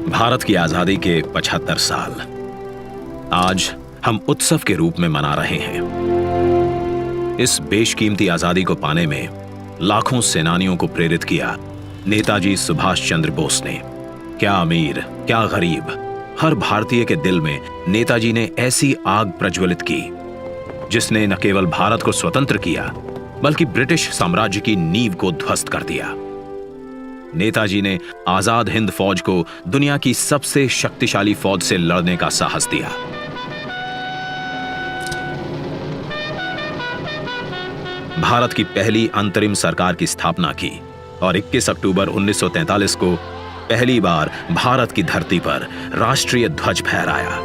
भारत की आजादी के 75 साल आज हम उत्सव के रूप में मना रहे हैं। इस बेशकीमती आजादी को पाने में लाखों सेनानियों को प्रेरित किया नेताजी सुभाष चंद्र बोस ने। क्या अमीर, क्या गरीब, हर भारतीय के दिल में नेताजी ने ऐसी आग प्रज्वलित की जिसने न केवल भारत को स्वतंत्र किया बल्कि ब्रिटिश साम्राज्य की नींव को ध्वस्त कर दिया। नेताजी ने आजाद हिंद फौज को दुनिया की सबसे शक्तिशाली फौज से लड़ने का साहस दिया। भारत की पहली अंतरिम सरकार की स्थापना की और 21 अक्टूबर 1943 को पहली बार भारत की धरती पर राष्ट्रीय ध्वज फहराया।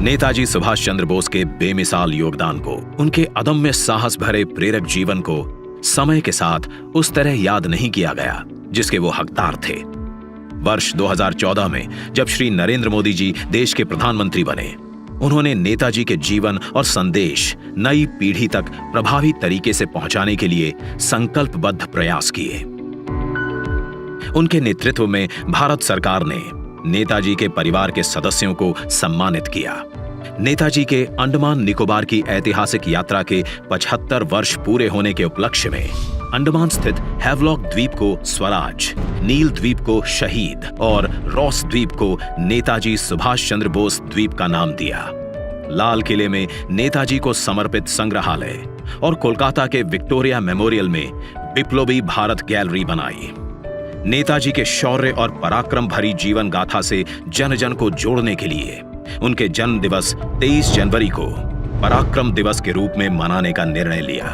नेताजी सुभाष चंद्र बोस के बेमिसाल योगदान को, उनके अदम्य साहस भरे प्रेरक जीवन को समय के साथ उस तरह याद नहीं किया गया जिसके वो हकदार थे। वर्ष 2014 में जब श्री नरेंद्र मोदी जी देश के प्रधानमंत्री बने, उन्होंने नेताजी के जीवन और संदेश नई पीढ़ी तक प्रभावी तरीके से पहुंचाने के लिए संकल्पबद्ध प्रयास किए। उनके नेतृत्व में भारत सरकार ने नेताजी के परिवार के सदस्यों को सम्मानित किया। नेताजी के अंडमान निकोबार की ऐतिहासिक यात्रा के 75 वर्ष पूरे होने के उपलक्ष्य में अंडमान स्थित हैवलॉक द्वीप को स्वराज, नील द्वीप को शहीद और रॉस द्वीप को नेताजी सुभाष चंद्र बोस द्वीप का नाम दिया। लाल किले में नेताजी को समर्पित संग्रहालय और कोलकाता के विक्टोरिया मेमोरियल में बिप्लोबी भारत गैलरी बनाई। नेताजी के शौर्य और पराक्रम भरी जीवन गाथा से जन जन को जोड़ने के लिए उनके जन्म दिवस 23 जनवरी को पराक्रम दिवस के रूप में मनाने का निर्णय लिया।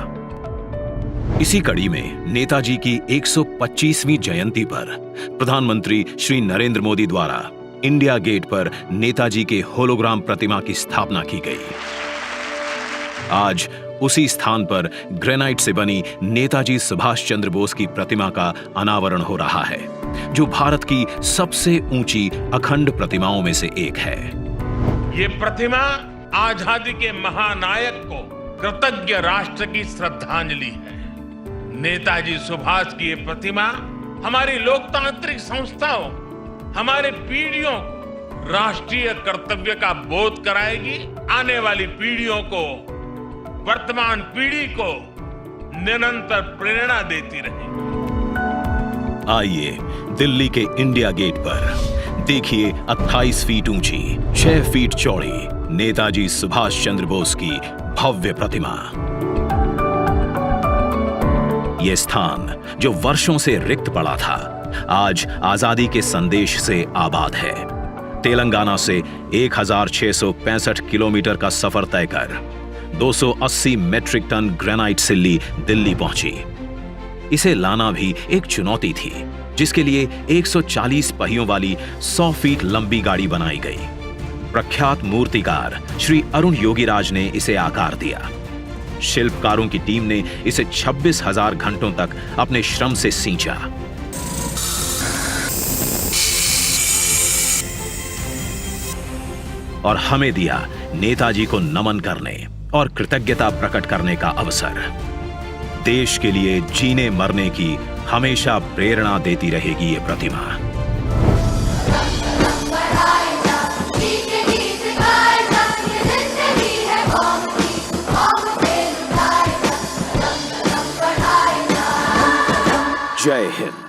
इसी कड़ी में नेताजी की 125वीं जयंती पर प्रधानमंत्री श्री नरेंद्र मोदी द्वारा इंडिया गेट पर नेताजी के होलोग्राम प्रतिमा की स्थापना की गई। आज उसी स्थान पर ग्रेनाइट से बनी नेताजी सुभाष चंद्र बोस की प्रतिमा का अनावरण हो रहा है, जो भारत की सबसे ऊंची अखंड प्रतिमाओं में से एक है। ये प्रतिमा आजादी के महानायक को कृतज्ञ राष्ट्र की श्रद्धांजलि है। नेताजी सुभाष की ये प्रतिमा हमारी लोकतांत्रिक संस्थाओं, हमारे पीढ़ियों को राष्ट्रीय कर्तव्य का बोध कराएगी। आने वाली पीढ़ियों को, वर्तमान पीढ़ी को निरंतर प्रेरणा देती रहेगी। आइए दिल्ली के इंडिया गेट पर देखिए 28 फीट ऊंची, 6 फीट चौड़ी नेताजी सुभाष चंद्र बोस की भव्य प्रतिमा। यह स्थान जो वर्षों से रिक्त पड़ा था, आज आजादी के संदेश से आबाद है। तेलंगाना से 1665 किलोमीटर का सफर तय कर 280 मेट्रिक टन ग्रेनाइट सिल्ली दिल्ली पहुंची। इसे लाना भी एक चुनौती थी, जिसके लिए 140 पहियों वाली 100 फीट लंबी गाड़ी बनाई गई। प्रख्यात मूर्तिकार श्री अरुण योगीराज ने इसे आकार दिया। शिल्पकारों की टीम ने इसे 26,000 घंटों तक अपने श्रम से सींचा। और हमें दिया नेताजी को नमन करने और कृतज्ञता प्रकट करने का अवसर। देश के लिए जीने मरने की हमेशा प्रेरणा देती रहेगी ये प्रतिमा। जय हिंद।